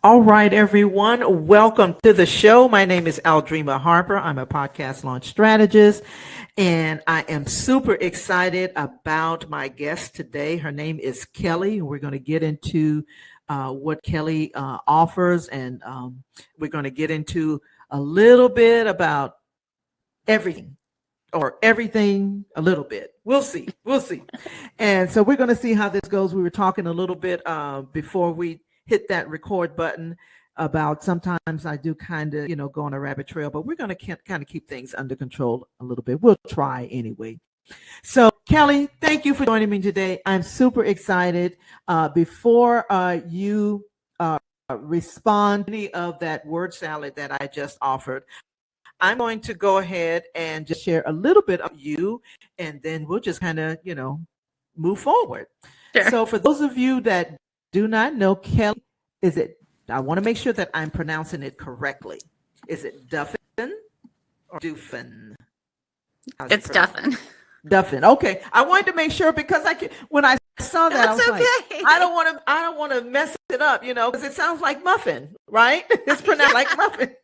All right, everyone. Welcome to the show. My name is Aldrima Harper. I'm a podcast launch strategist, and I am super excited about my guest today. Her name is Kelly. We're going to get into what Kelly offers, and we're going to get into a little bit about everything or everything a little bit. We'll see. We'll see. And so we're going to see how this goes. We were talking a little bit before we hit that record button about sometimes I do kind of, go on a rabbit trail, but we're going to kind of keep things under control a little bit. We'll try anyway. So Kelly, thank you for joining me today. I'm super excited. Before you respond to any of that word salad that I just offered, I'm going to go ahead and just share a little bit of you, and then we'll just kind of, move forward. Sure. So for those of you that do not know Kelly, I want to make sure that I'm pronouncing it correctly. Is it Duffin or Duffin? It's Duffin. Duffin. Okay. I wanted to make sure because when I saw that, I was okay. like, I don't want to mess it up, because it sounds like muffin, right? It's pronounced like muffin.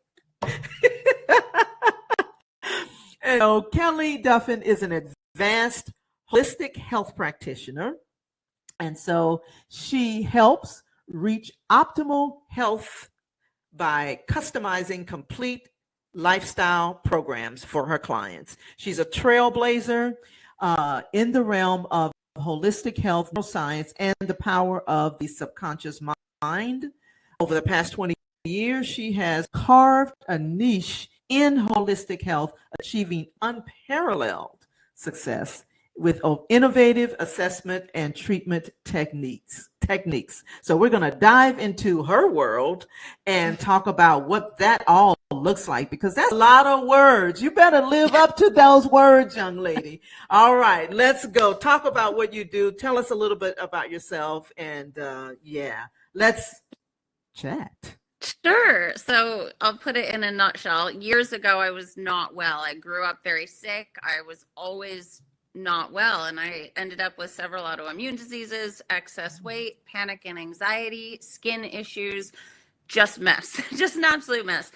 And so Kelly Duffin is an advanced holistic health practitioner. And so she helps reach optimal health by customizing complete lifestyle programs for her clients. She's a trailblazer in the realm of holistic health, neuroscience, and the power of the subconscious mind. Over the past 20 years, she has carved a niche in holistic health, achieving unparalleled success with innovative assessment and treatment techniques. So we're going to dive into her world and talk about what that all looks like, because that's a lot of words. You better live up to those words, young lady. All right, let's go. Talk about what you do. Tell us a little bit about yourself, and let's chat. Sure. So I'll put it in a nutshell. Years ago, I was not well. I grew up very sick. I was always not well, and I ended up with several autoimmune diseases, excess weight, panic and anxiety, skin issues, just mess, just an absolute mess.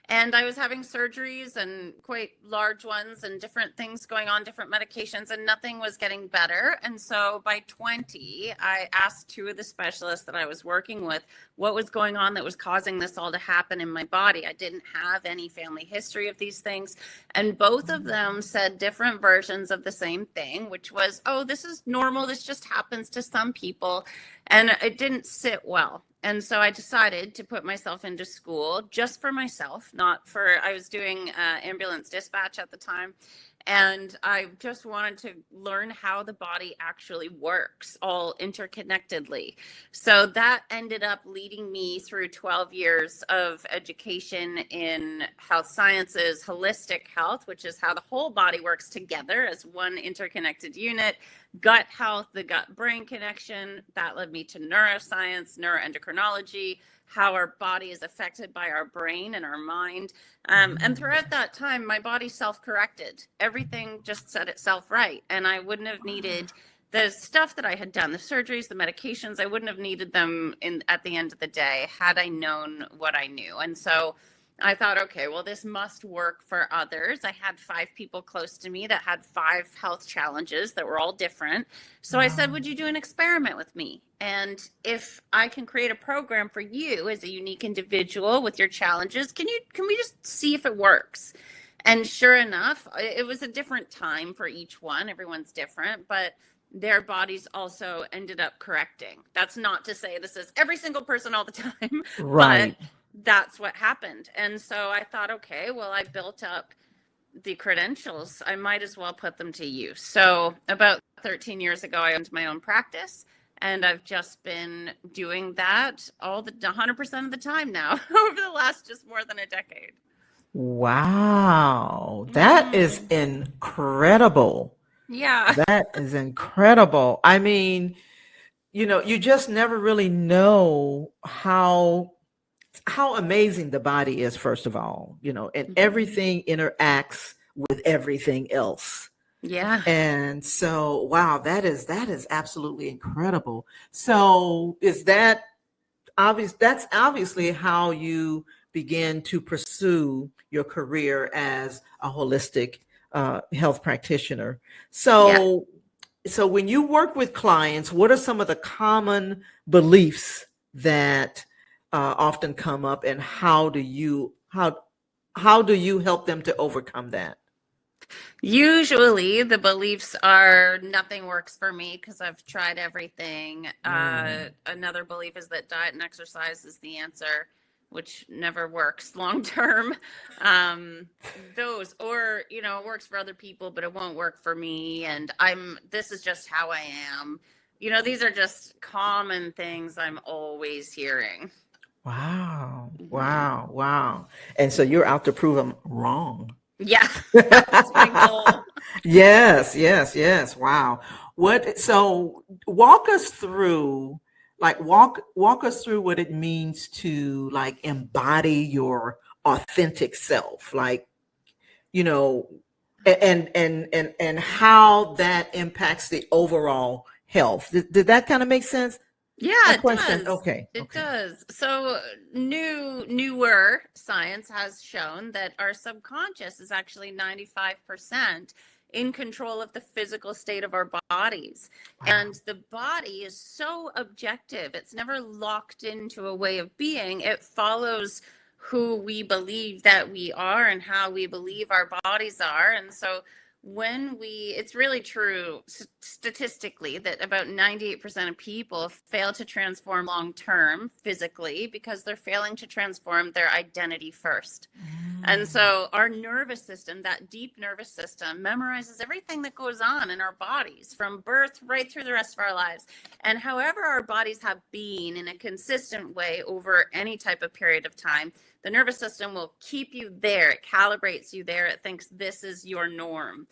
And I was having surgeries and quite large ones and different things going on, different medications, and nothing was getting better. And so by 20, I asked two of the specialists that I was working with what was going on that was causing this all to happen in my body. I didn't have any family history of these things. And both of them said different versions of the same thing, which was, oh, this is normal. This just happens to some people. And it didn't sit well. And so I decided to put myself into school just for myself, I was doing ambulance dispatch at the time. And I just wanted to learn how the body actually works, all interconnectedly. So that ended up leading me through 12 years of education in health sciences, holistic health, which is how the whole body works together as one interconnected unit, gut health, the gut-brain connection. That led me to neuroscience, neuroendocrinology, how our body is affected by our brain and our mind. And throughout that time, my body self-corrected. Everything just set itself right. And I wouldn't have needed the stuff that I had done, the surgeries, the medications, I wouldn't have needed them at the end of the day had I known what I knew. And so I thought, okay, well, this must work for others. I had 5 people close to me that had 5 health challenges that were all different. So I said, would you do an experiment with me? And if I can create a program for you as a unique individual with your challenges, can we just see if it works? And sure enough, it was a different time for each one. Everyone's different, but their bodies also ended up correcting. That's not to say this is every single person all the time. Right. But that's what happened. And so I thought, okay, well, I built up the credentials. I might as well put them to use. So about 13 years ago, I owned my own practice, and I've just been doing that 100% of the time now over the last just more than a decade. Wow. That is incredible. Yeah. That is incredible. I mean, you just never really know how amazing the body is, first of all, and everything interacts with everything else. Yeah. And so, wow, that is absolutely incredible. So is that that's obviously how you begin to pursue your career as a holistic health practitioner. Yeah. So when you work with clients, what are some of the common beliefs that often come up, and how do you help them to overcome that? Usually the beliefs are nothing works for me because I've tried everything. Mm. Another belief is that diet and exercise is the answer, which never works long term. Those, or, it works for other people, but it won't work for me. And this is just how I am. These are just common things I'm always hearing. Wow, Mhm. wow, wow. And so you're out to prove them wrong. Yeah, that's my goal. Yes, yes, yes. Wow. So walk us through, walk us through what it means to like embody your authentic self. Like, you know, and how that impacts the overall health. Did that kind of make sense? Yeah, My it question. does. Okay, It okay. does. So newer science has shown that our subconscious is actually 95% in control of the physical state of our bodies. Wow. And the body is so objective. It's never locked into a way of being. It follows who we believe that we are and how we believe our bodies are. And so it's really true statistically that about 98% of people fail to transform long term physically because they're failing to transform their identity first. And Mm. so our nervous system, that deep nervous system, memorizes everything that goes on in our bodies from birth right through the rest of our lives. And however our bodies have been in a consistent way over any type of period of time, the nervous system will keep you there. It calibrates you there. It thinks this is your norm.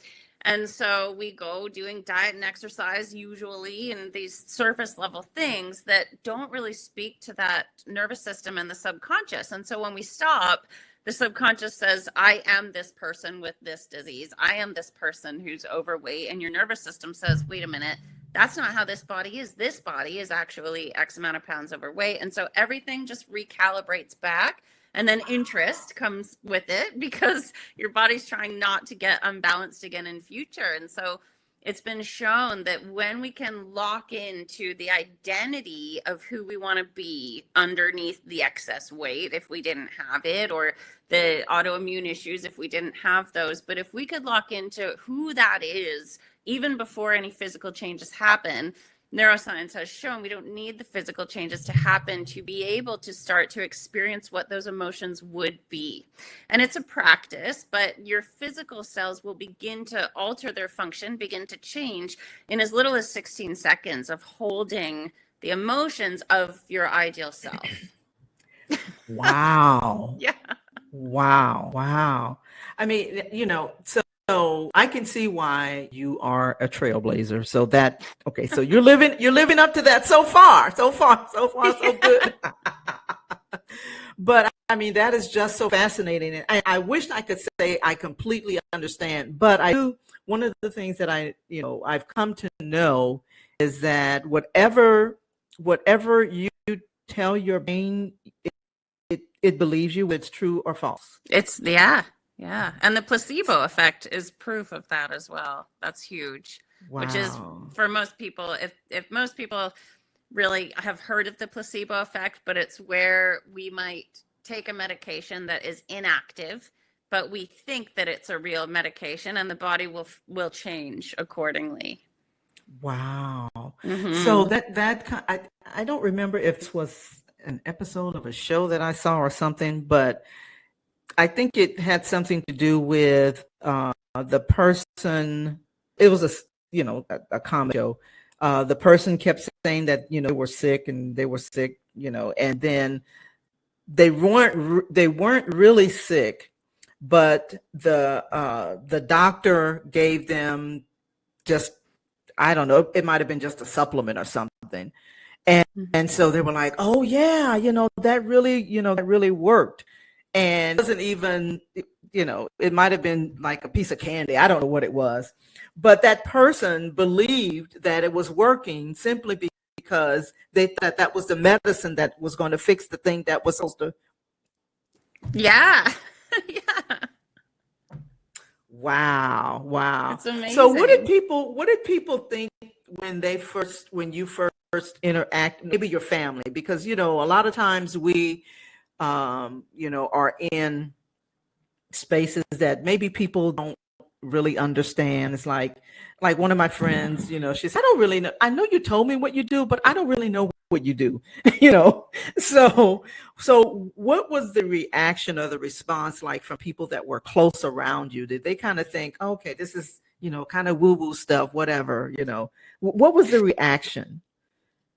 And so we go doing diet and exercise usually, and these surface level things that don't really speak to that nervous system and the subconscious. And so when we stop, the subconscious says, I am this person with this disease. I am this person who's overweight. And your nervous system says, wait a minute, that's not how this body is. This body is actually X amount of pounds overweight. And so everything just recalibrates back. And then interest comes with it because your body's trying not to get unbalanced again in future. And so it's been shown that when we can lock into the identity of who we want to be underneath the excess weight, if we didn't have it, or the autoimmune issues, if we didn't have those, but if we could lock into who that is, even before any physical changes happen, neuroscience has shown we don't need the physical changes to happen to be able to start to experience what those emotions would be. And it's a practice, but your physical cells will begin to alter their function, begin to change in as little as 16 seconds of holding the emotions of your ideal self. Wow. Yeah. Wow. Wow. I mean, so I can see why you are a trailblazer. So okay, so you're living up to that so far. So far, so good. But I mean, that is just so fascinating. And I wish I could say I completely understand, but I do. One of the things that I've come to know is that whatever you tell your brain, it believes you, whether it's true or false. Yeah. And the placebo effect is proof of that as well. That's huge. Which is Wow. for most people, if most people really have heard of the placebo effect, but it's where we might take a medication that is inactive, but we think that it's a real medication, and the body will change accordingly. Wow. So Mm-hmm. I don't remember if this was an episode of a show that I saw or something, but I think it had something to do with the person. It was a comedy show. The person kept saying that they were sick and they were sick, and then they weren't really sick, but the doctor gave them just, I don't know, it might have been just a supplement or something. And so they were like, oh yeah, that really worked. And it wasn't even, it might have been like a piece of candy. I don't know what it was. But that person believed that it was working simply because they thought that was the medicine that was going to fix the thing that was supposed to. Yeah. Yeah. Wow, wow. It's So amazing. what did people think when you first interact, maybe your family, because a lot of times we are in spaces that maybe people don't really understand. It's like one of my friends, she said, I don't really know. I know you told me what you do, but I don't really know what you do, you know? So what was the reaction or the response like from people that were close around you? Did they kind of think, okay, this is, kind of woo-woo stuff, whatever, what was the reaction?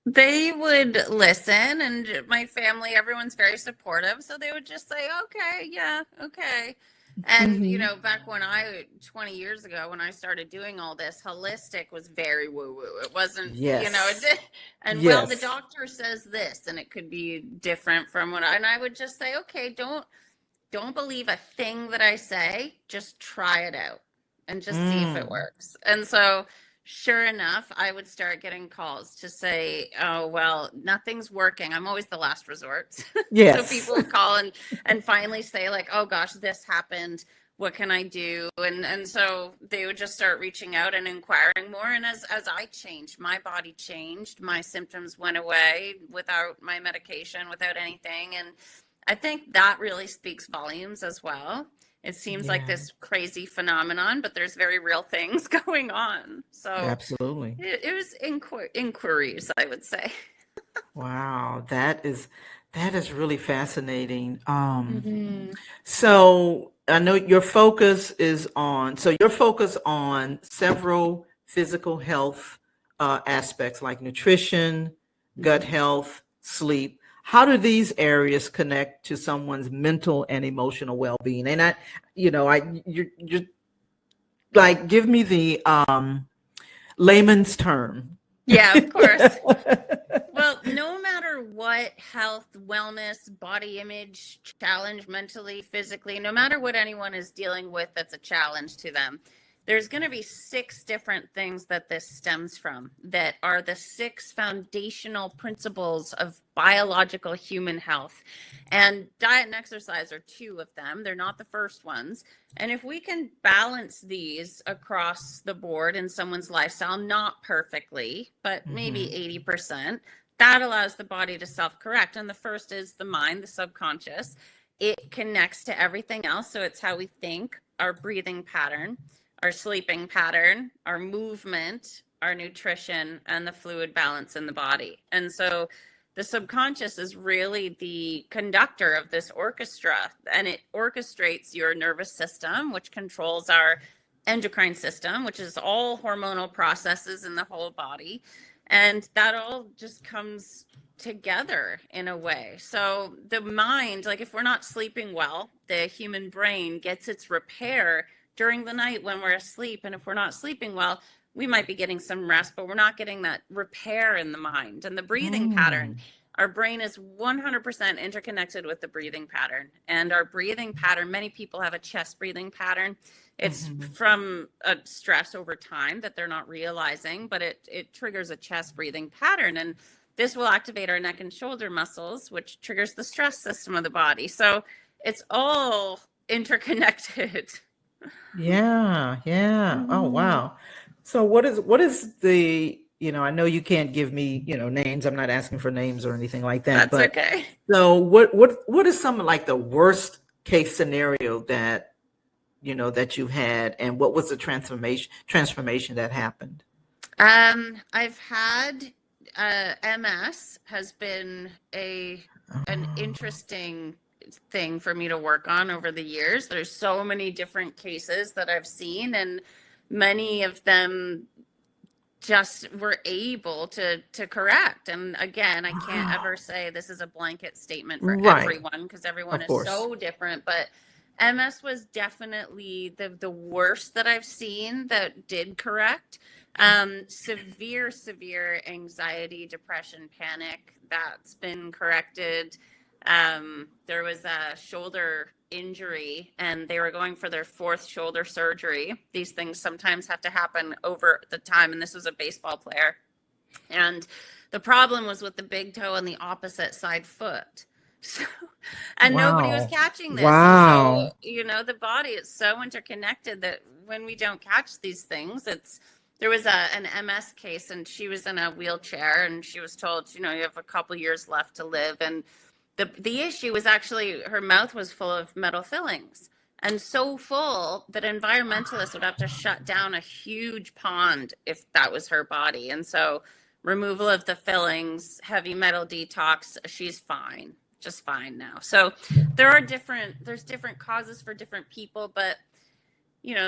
They would listen, and my family, everyone's very supportive. So they would just say, okay, yeah, okay. And, Mm-hmm. back 20 years ago, when I started doing all this, holistic was very woo woo. It wasn't, Yes. and well, the Yes. doctor says this, and it could be different from and I would just say, okay, don't believe a thing that I say, just try it out and just see if it Mm. works. And so, sure enough, I would start getting calls to say, oh, well, nothing's working. I'm always the last resort. So Yes. people would call and finally say, like, oh gosh, this happened. What can I do? And so they would just start reaching out and inquiring more. And as I changed, my body changed, my symptoms went away without my medication, without anything. And I think that really speaks volumes as well. It seems like Yeah, this crazy phenomenon, but there's very real things going on. So absolutely. it was inquiries, I would say. Wow, that is really fascinating. Mm-hmm. So I know you're focused on several physical health aspects like nutrition, gut Mm-hmm. health, sleep. How do these areas connect to someone's mental and emotional well-being? And you're like, give me the layman's term. Yeah, of course. Well, no matter what health, wellness, body image challenge, mentally, physically, no matter what anyone is dealing with that's a challenge to them, there's going to be 6 different things that this stems from that are the 6 foundational principles of biological human health. And diet and exercise are 2 of them. They're not the first ones. And if we can balance these across the board in someone's lifestyle, not perfectly, but maybe Mhm. 80%, that allows the body to self-correct. And the first is the mind, the subconscious. It connects to everything else. So it's how we think, our breathing pattern, our sleeping pattern, our movement, our nutrition, and the fluid balance in the body. And so the subconscious is really the conductor of this orchestra, and it orchestrates your nervous system, which controls our endocrine system, which is all hormonal processes in the whole body. And that all just comes together in a way. So the mind, like if we're not sleeping well, the human brain gets its repair during the night when we're asleep. And if we're not sleeping well, we might be getting some rest, but we're not getting that repair in the mind. And the breathing pattern, Mm. our brain is 100% interconnected with the breathing pattern. And our breathing pattern, many people have a chest breathing pattern. It's Mhm. from a stress over time that they're not realizing, but it triggers a chest breathing pattern. And this will activate our neck and shoulder muscles, which triggers the stress system of the body. So it's all interconnected. Yeah, yeah. Oh, Mhm. wow. So what is the, I know you can't give me, names. I'm not asking for names or anything like that, That's but okay. so what is some like the worst case scenario that you've had, and what was the transformation that happened? I've had MS has been an Oh, interesting thing for me to work on over the years. There's so many different cases that I've seen, and many of them just were able to correct. And again, I can't wow. ever say this is a blanket statement for Right. everyone because everyone Of is course. so different. But MS was definitely the worst that I've seen that did correct. Severe anxiety, depression, panic, that's been corrected. There was a shoulder injury and they were going for their 4th shoulder surgery. These things sometimes have to happen over the time. And this was a baseball player. And The problem was with the big toe and the opposite side foot. So, and nobody was Wow. catching this. And so, Wow. the body is so interconnected that when we don't catch these things, there was an MS case, and she was in a wheelchair, and she was told, you have a couple years left to live. And the issue was actually her mouth was full of metal fillings, and so full that environmentalists would have to shut down a huge pond if that was her body. And so removal of the fillings, heavy metal detox, she's fine, just fine now. So there's different causes for different people, but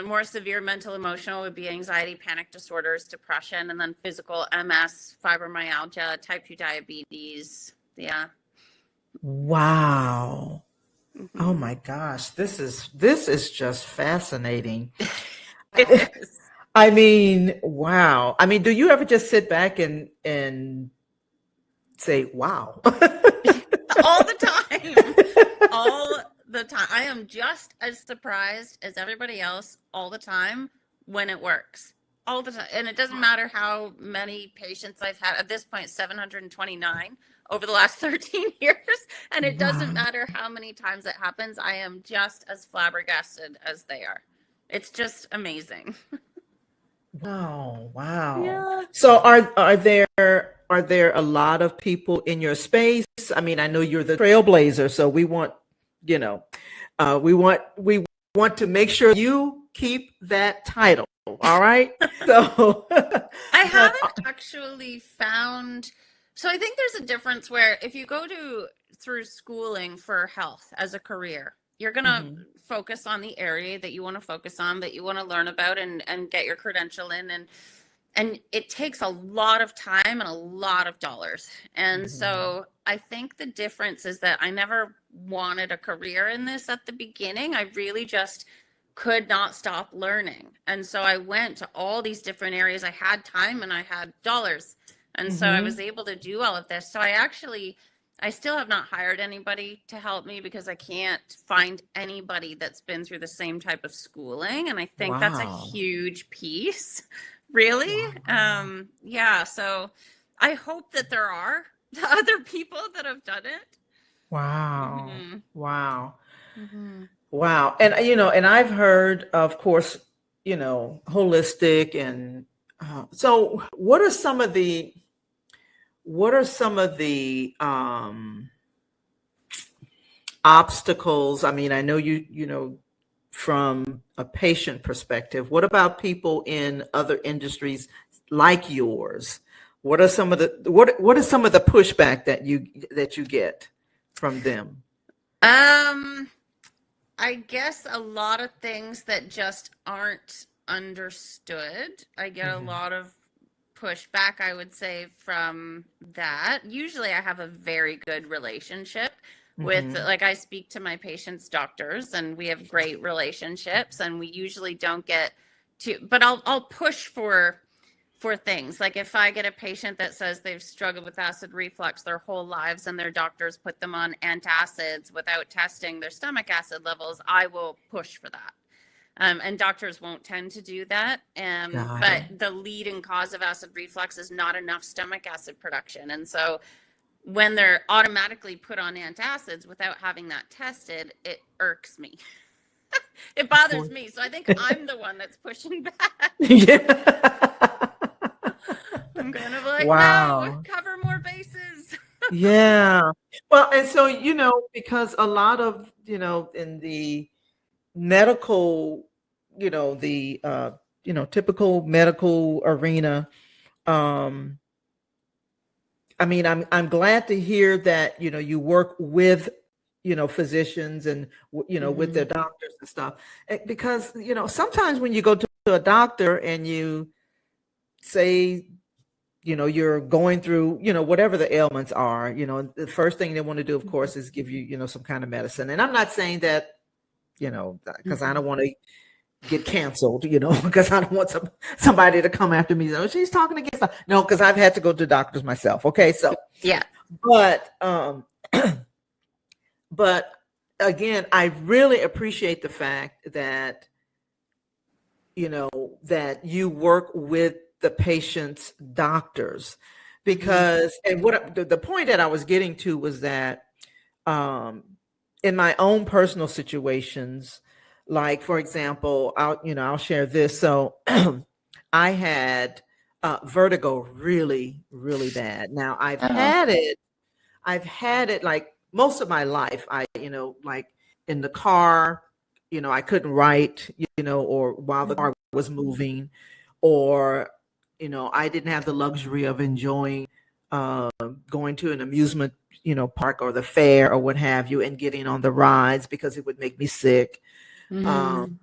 more severe mental emotional would be anxiety, panic disorders, depression, and then physical MS, fibromyalgia, type 2 diabetes. Yeah. Wow. Mm-hmm. Oh my gosh, this is just fascinating. I mean, wow. I mean, do you ever just sit back and say, wow? All the time. All the time. I am just as surprised as everybody else all the time when it works. All the time. And it doesn't matter how many patients I've had. At this point, 729 over the last 13 years. And it doesn't matter how many times it happens. I am just as flabbergasted as they are. It's just amazing. Wow. Wow. Yeah. So are there a lot of people in your space? I mean, I know you're the trailblazer, so we want, we want to make sure you keep that title. All right. So I haven't actually found. So I think there's a difference where if you go through schooling for health as a career, you're going to focus on the area that you want to focus on, that you want to learn about and get your credential in. And it takes a lot of time and a lot of dollars. And so I think the difference is that I never wanted a career in this at the beginning. I really just could not stop learning. And so I went to all these different areas. I had time and I had dollars. And so I was able to do all of this. So I still have not hired anybody to help me because I can't find anybody that's been through the same type of schooling. And I think that's a huge piece, really. Yeah. So I hope that there are other people that have done it. Wow. Wow. Wow. And, and I've heard, of course, holistic. And so what are some of the obstacles? I mean, I know from a patient perspective, what about people in other industries like yours? What are some of the pushback that you get from them? I guess a lot of things that just aren't understood. I get a lot of pushback, I would say, from that. Usually I have a very good relationship with, like, I speak to my patients' doctors and we have great relationships, and we usually don't get to, but I'll push for things. Like if I get a patient that says they've struggled with acid reflux their whole lives and their doctors put them on antacids without testing their stomach acid levels, I will push for that. And doctors won't tend to do that. But the leading cause of acid reflux is not enough stomach acid production. And so when they're automatically put on antacids without having that tested, it irks me. It bothers me. So I think I'm the one that's pushing back. I'm going to be like, no, cover more bases. Yeah. Well, and so, because a lot of, in the medical, typical medical arena, I mean, I'm glad to hear that, you work with, physicians and, with their doctors and stuff, because, sometimes when you go to a doctor and you say, you're going through, whatever the ailments are, the first thing they want to do, of course, is give you, some kind of medicine. And I'm not saying that, because I don't want to get canceled, because I don't want somebody to come after me. Oh, she's talking against that. No, because I've had to go to doctors myself. Okay. So, yeah. But again, I really appreciate the fact that, that you work with the patient's doctors, because, and what the point that I was getting to was that um, in my own personal situations, like for example, I'll share this. So I had vertigo really, really bad. Now I've had it like most of my life. Like in the car, I couldn't write, or while the car was moving, or, I didn't have the luxury of enjoying uh, going to an amusement, park or the fair or what have you, and getting on the rides because it would make me sick. Um, Mm.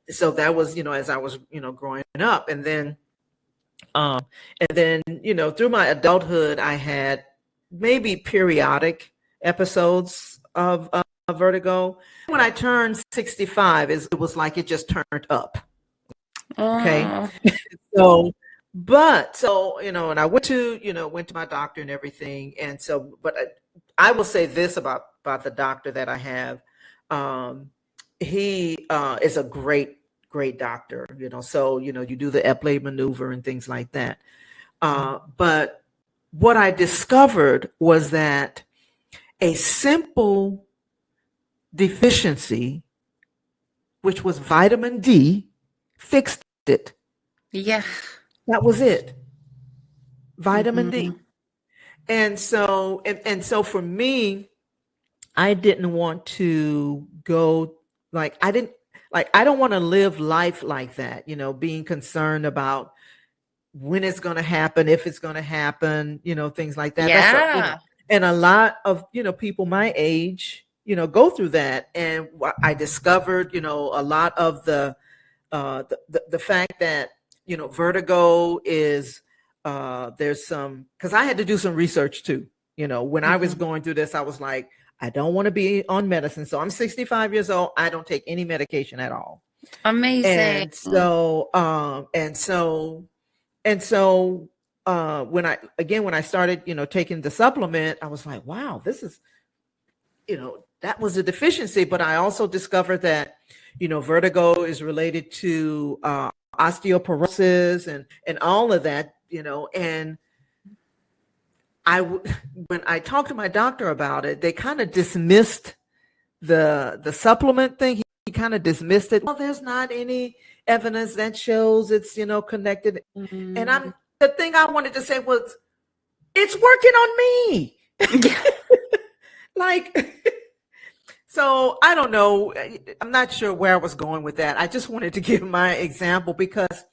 so that was, as I was, growing up. Um, and then, through my adulthood, I had maybe periodic episodes of vertigo. When I turned 65, it was like it just turned up. Okay. Oh. So, and I went to my doctor and everything. And so, but I will say this about the doctor that I have. He is a great doctor, so, you do the Epley maneuver and things like that. But what I discovered was that a simple deficiency, which was vitamin D, fixed it. Yeah. That was it. Vitamin D. Mhm. And so for me, I didn't want to go I don't want to live life like that, being concerned about when it's going to happen, if it's going to happen, things like that. Yeah. And a lot of, people my age, go through that. And I discovered, a lot of the fact that, vertigo is, there's some, because I had to do some research too. When I was going through this, I was like, I don't want to be on medicine. So I'm 65 years old. I don't take any medication at all. Amazing. When I started, taking the supplement, I was like, wow, this is, that was a deficiency. But I also discovered that, vertigo is related to osteoporosis and all of that, and when I talked to my doctor about it, they kind of dismissed the supplement thing. He kind of dismissed it. Well, there's not any evidence that shows it's, connected. And the thing I wanted to say was, it's working on me. Like, so I don't know. I'm not sure where I was going with that. I just wanted to give my example because,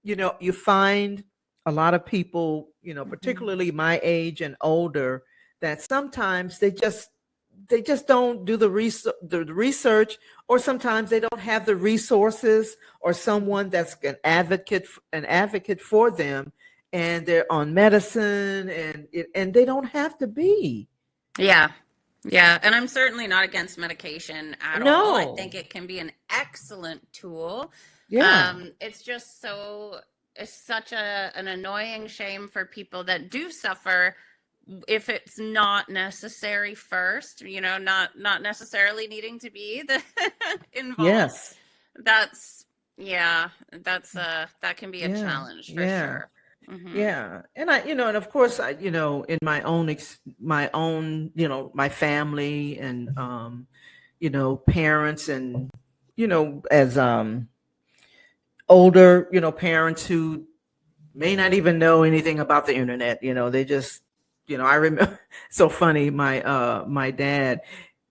you find a lot of people, particularly my age and older, that sometimes they just don't do the research, or sometimes they don't have the resources or someone that's an advocate for them, and they're on medicine, and they don't have to be. Yeah. Yeah. And I'm certainly not against medication at all. I think it can be an excellent tool. Yeah. It's such an annoying shame for people that do suffer if it's not necessary first, not necessarily needing to be involved. Yes. That can be a challenge for sure. Mm-hmm. Yeah. And and of course in my own, my family and, parents and, as, older, parents who may not even know anything about the internet, they just, I remember, so funny, my dad,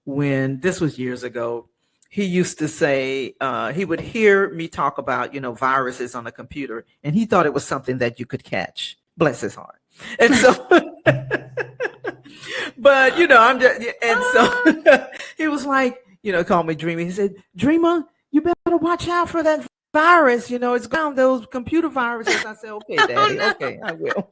when this was years ago, he used to say, he would hear me talk about, viruses on the computer, and he thought it was something that you could catch. Bless his heart. And so, but, I'm just, and so he was like, called me Dreamer. He said, Dreamer, you better watch out for that virus. It's ground those computer viruses. I said, okay, Daddy, no. Okay, I will.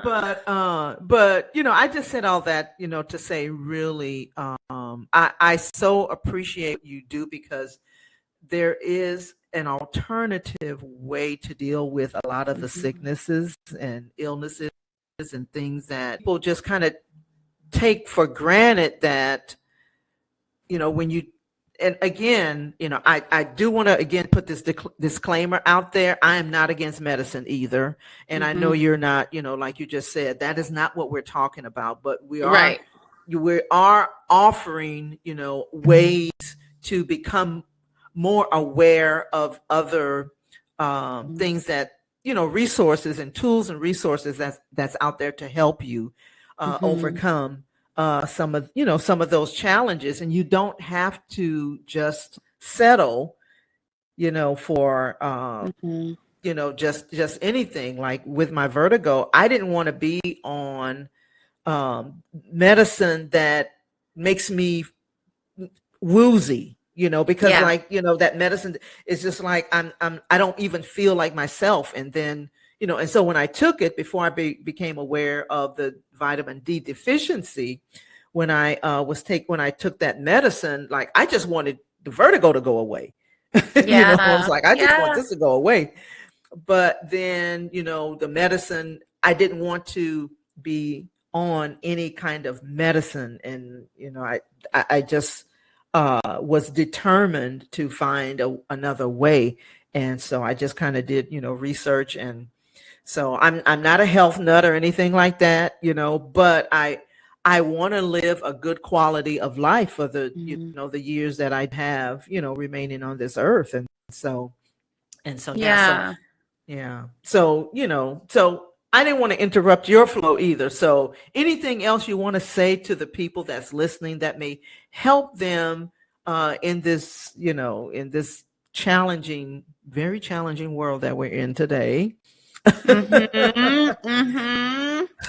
But I just said all that, to say really, I so appreciate what you do, because there is an alternative way to deal with a lot of the sicknesses and illnesses and things that people just kind of take for granted that, when you, and again, I do want to again put this disclaimer out there. I am not against medicine either. And I know you're not, like you just said, that is not what we're talking about, but we are offering, ways to become more aware of other things that, resources and tools and resources that's out there to help you overcome some of those challenges. And you don't have to just settle, for just anything. Like with my vertigo, I didn't want to be on medicine that makes me woozy, because that medicine is just like I don't even feel like myself. And then, and so when I took it, before I became aware of the vitamin D deficiency, when I took that medicine, like I just wanted the vertigo to go away. I was like, I just want this to go away. But then, the medicine, I didn't want to be on any kind of medicine. And, I just was determined to find another way. And so I just kind of did, research. And so I'm not a health nut or anything like that, but I want to live a good quality of life for the, the years that I have, remaining on this earth. And so now, so I didn't want to interrupt your flow either. So anything else you want to say to the people that's listening that may help them in this, in this challenging, very challenging world that we're in today?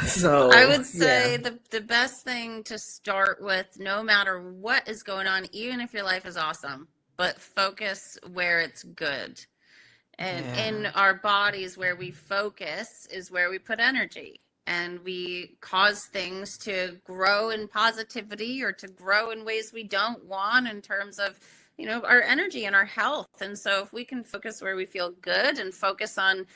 So I would say the best thing to start with, no matter what is going on, even if your life is awesome, but focus where it's good. And in our bodies, where we focus is where we put energy, and we cause things to grow in positivity or to grow in ways we don't want in terms of, our energy and our health. And so if we can focus where we feel good and focus on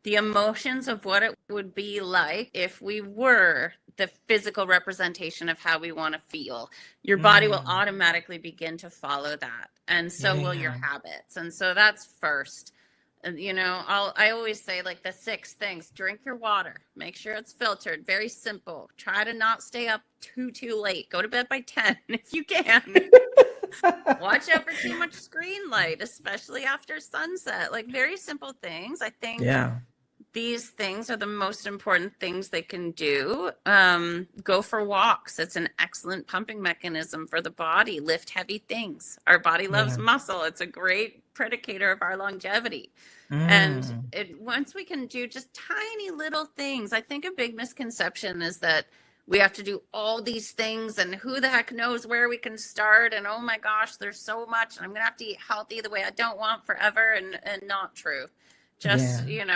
the emotions of what it would be like if we were the physical representation of how we want to feel, your body will automatically begin to follow that. And so will your habits. And so that's first. And, I always say, like, the 6 things: drink your water, make sure it's filtered, very simple. Try to not stay up too late. Go to bed by 10 if you can. Watch out for too much screen light, especially after sunset. Like, very simple things. I think these things are the most important things they can do. Go for walks. It's an excellent pumping mechanism for the body. Lift heavy things. Our body loves muscle. It's a great predicator of our longevity. And once we can do just tiny little things, I think a big misconception is that we have to do all these things, and who the heck knows where we can start, and oh my gosh, there's so much, and I'm gonna have to eat healthy the way I don't want forever. And not true. Just aim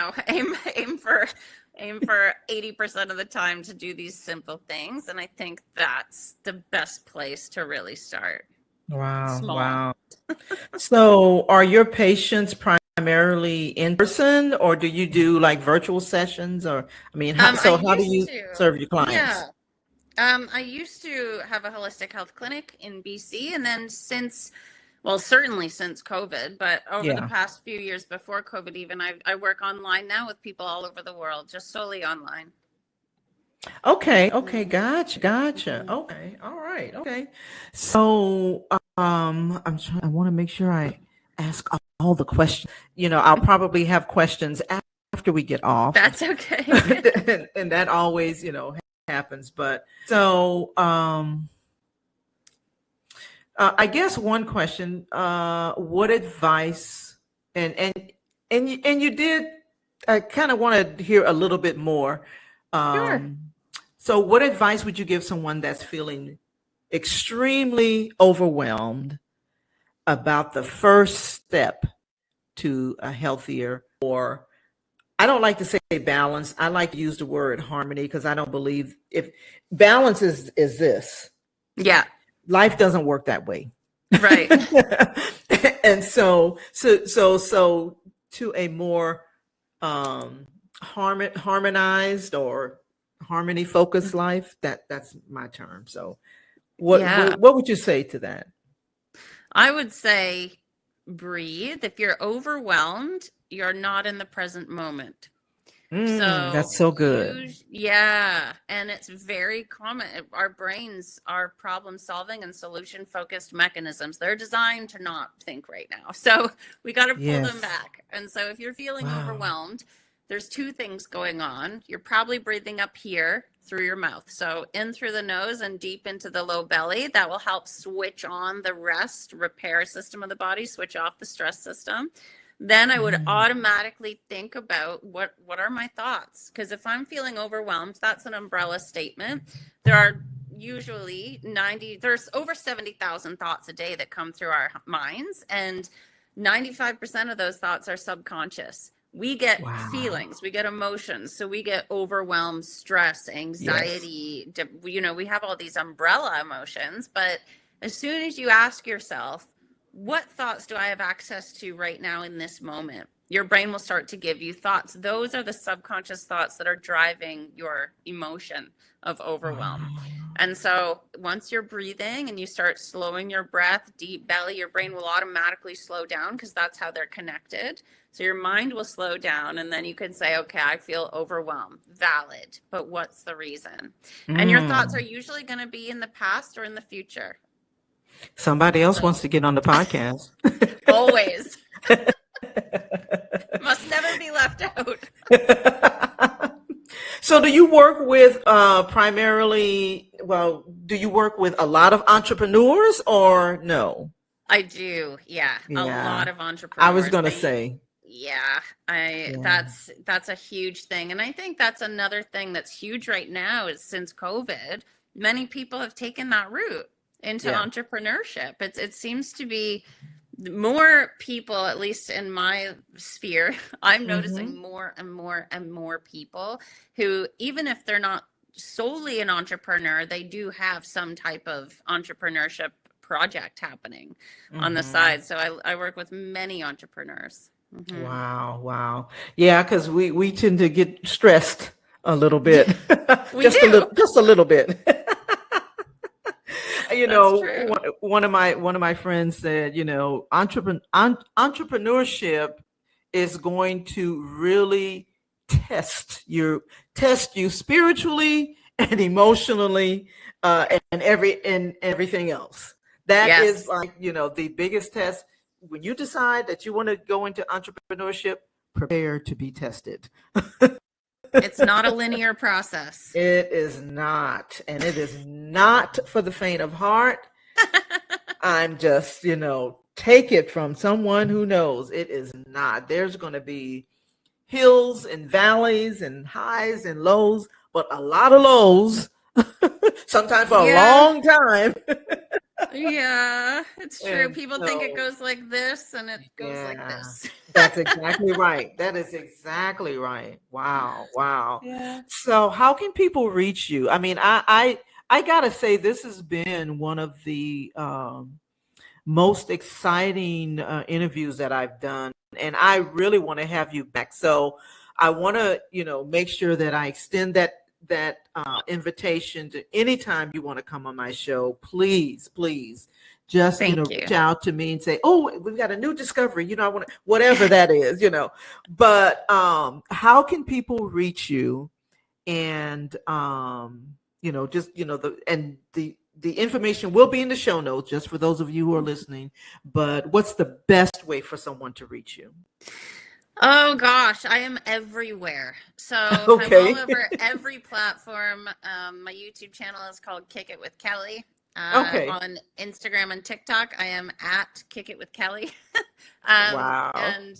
for 80% of the time to do these simple things, and I think that's the best place to really start. Wow. So are your patients primarily in person, or do you do like virtual sessions? Or how do you serve your clients? I used to have a holistic health clinic in BC, and then certainly since COVID, but over the past few years before COVID even, I work online now with people all over the world, just solely online. Okay, gotcha. Okay, all right, okay. So I want to make sure I ask all the questions. I'll probably have questions after we get off. That's okay. and that always, happens. But so I guess one question, what advice, and you did, I kind of want to hear a little bit more. Sure. So what advice would you give someone that's feeling extremely overwhelmed about the first step to a healthier, or I don't like to say balance, I like to use the word harmony, because I don't believe if balance is this. Yeah. Life doesn't work that way. Right. And so to a more harmonized or harmony focused life, that's my term. So what would you say to that? I would say breathe. If you're overwhelmed, you're not in the present moment. So That's so good. yeah, and it's very common. Our brains are problem solving and solution focused mechanisms. They're designed to not think right now. So we got to pull them Yes. back. And so if you're feeling Wow. overwhelmed, there's two things going on. You're probably breathing up here through your mouth. So in through the nose and deep into the low belly. That will help switch on the rest repair system of the body, switch off the stress system. Then I would automatically think about what are my thoughts? Because if I'm feeling overwhelmed, that's an umbrella statement. There are usually there's over 70,000 thoughts a day that come through our minds, and 95% of those thoughts are subconscious. We get Wow. feelings, we get emotions, so we get overwhelmed, stress, anxiety. Yes. We have all these umbrella emotions, but as soon as you ask yourself, what thoughts do I have access to right now in this moment? Your brain will start to give you thoughts. Those are the subconscious thoughts that are driving your emotion of overwhelm. Wow. And so once you're breathing and you start slowing your breath, deep belly, your brain will automatically slow down because that's how they're connected. So your mind will slow down, and then you can say, okay, I feel overwhelmed. Valid. But what's the reason? And your thoughts are usually going to be in the past or in the future. Somebody else wants to get on the podcast. Always. Must never be left out. So do you work with do you work with a lot of entrepreneurs or no? I do. Yeah. A lot of entrepreneurs. I was going to say. Yeah, that's a huge thing. And I think that's another thing that's huge right now is since COVID, many people have taken that route into entrepreneurship. It seems to be more people, at least in my sphere, I'm noticing more and more and more people who, even if they're not solely an entrepreneur, they do have some type of entrepreneurship project happening on the side. So I work with many entrepreneurs. Wow. Yeah, because we tend to get stressed a little bit. Just a little bit. One of my friends said, entrepreneurship is going to really test you spiritually and emotionally, and everything else. That is like, the biggest test. When you decide that you want to go into entrepreneurship, prepare to be tested. It's not a linear process. It is not. And it is not for the faint of heart. I'm just, take it from someone who knows. It is not. There's going to be hills and valleys and highs and lows, but a lot of lows, sometimes for a long time. Yeah, it's true. People think it goes like this, and it goes like this. That's exactly right. That is exactly right. Wow. Yeah. So how can people reach you? I mean, I gotta say, this has been one of the most exciting interviews that I've done, and I really want to have you back. So I want to, make sure that I extend that invitation to anytime you want to come on my show. Please just reach out to me and say, oh, we've got a new discovery, I want to, whatever that is, but how can people reach you? And the information will be in the show notes just for those of you who are listening, but what's the best way for someone to reach you? Oh gosh, I am everywhere. So I'm all over every platform. My YouTube channel is called Kick It with Kelly. On Instagram and TikTok, I am at Kick It with Kelly. Wow. And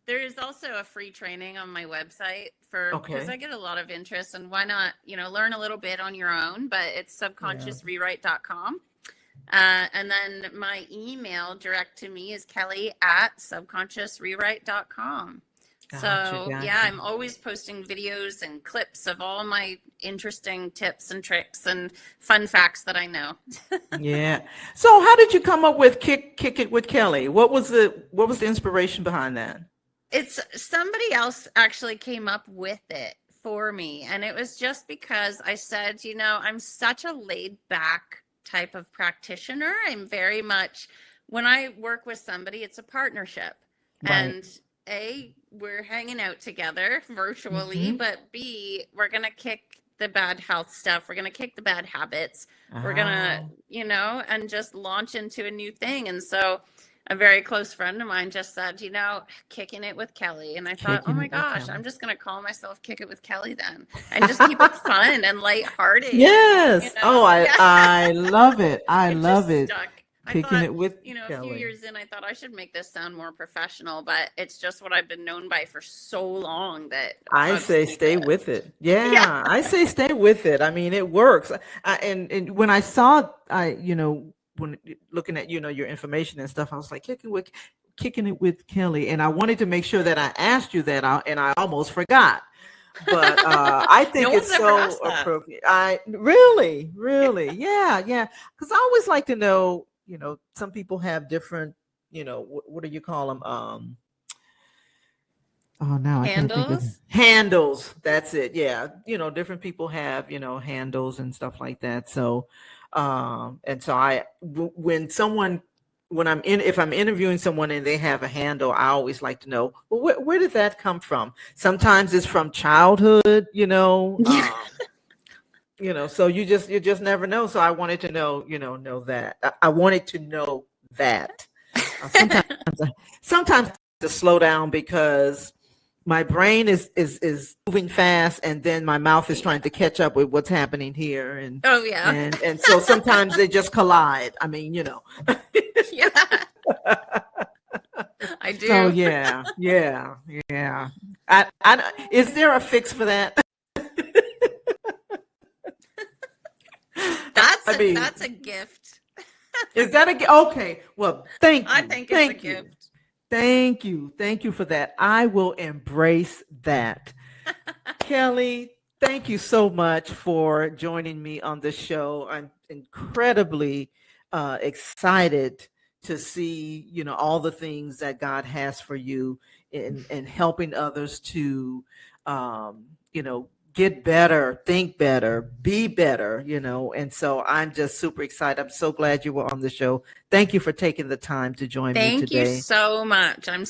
there is also a free training on my website because I get a lot of interest, and why not, learn a little bit on your own, but it's subconsciousrewrite.com. And then my email direct to me is kelly@subconsciousrewrite.com. So I'm always posting videos and clips of all my interesting tips and tricks and fun facts that I know. Yeah. So how did you come up with Kick It with Kelly? What was the inspiration behind that? It's somebody else actually came up with it for me. And it was just because I said, I'm such a laid back type of practitioner. I'm very much when I work with somebody, it's a partnership. Right. And A, we're hanging out together virtually, Mm-hmm. but B, we're going to kick the bad health stuff. We're going to kick the bad habits. We're going to, Oh, and just launch into a new thing. And so a very close friend of mine just said, kicking it with Kelly. And I thought, oh kicking my it with gosh, Kelly. I'm just going to call myself Kick It with Kelly then and just keep it fun and lighthearted. Yes. Oh, I Yeah. I love it. I It love just it. stuck. I Kicking thought, it with a few Kelly. years in, I thought I should make this sound more professional, but it's just what I've been known by for so long that I I'll say stick stay with. with it. Yeah. Yeah, I say stay with it. I mean, it works. And when I saw, when looking at your information and stuff, I was like kicking it with Kelly, and I wanted to make sure that I asked you that, and I almost forgot. But I No think one's it's ever so asked that. appropriate. I really, really, yeah, yeah. Because I always like to know. Some people have different. What do you call them? Oh, now I can't think of Handles? handles. That's it. Yeah. Different people have, handles and stuff like that. So, and so if I'm interviewing someone and they have a handle, I always like to know, well, where did that come from? Sometimes it's from childhood, Yeah. so you just never know. So I wanted to know that. I wanted to know that. Sometimes to slow down because my brain is moving fast, and then my mouth is trying to catch up with what's happening here, and Oh, yeah. and so sometimes they just collide. I mean, Yeah. I so do. yeah. Is there a fix for that? That's I mean, that's a gift. is that okay? Well, I think it's a thank you. gift. Thank you for that. I will embrace that. Kelly, thank you so much for joining me on the show. I'm incredibly excited to see, all the things that God has for you in helping others to, get better, think better, be better, and so I'm just super excited. I'm so glad you were on the show. Thank you for taking the time to join me Thank you today. so much. I'm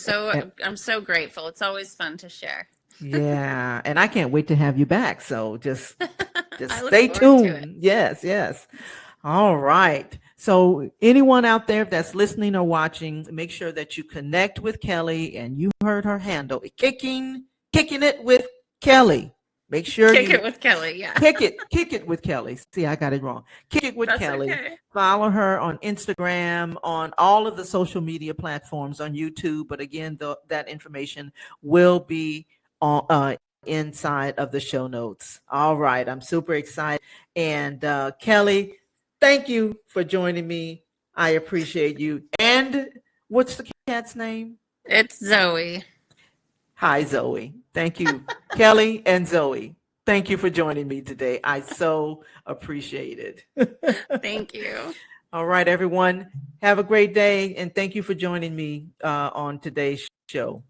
And- so grateful. It's always fun to share. yeah, and I can't wait to have you back. So just I look stay forward to it. tuned. Yes, yes. All right. So anyone out there that's listening or watching, make sure that you connect with Kelly, and you heard her handle, kicking it with Kelly. Make sure Kick you it with Kelly. Yeah. kick it with Kelly. See, I got it wrong. Kick it with That's Kelly. okay. Follow her on Instagram, on all of the social media platforms, on YouTube. But again, that information will be on inside of the show notes. All right, I'm super excited. And Kelly, thank you for joining me. I appreciate you. And what's the cat's name? It's Zoe. Hi, Zoe. Thank you, Kelly and Zoe. Thank you for joining me today. I so appreciate it. Thank you. All right, everyone. Have a great day. And thank you for joining me on today's show.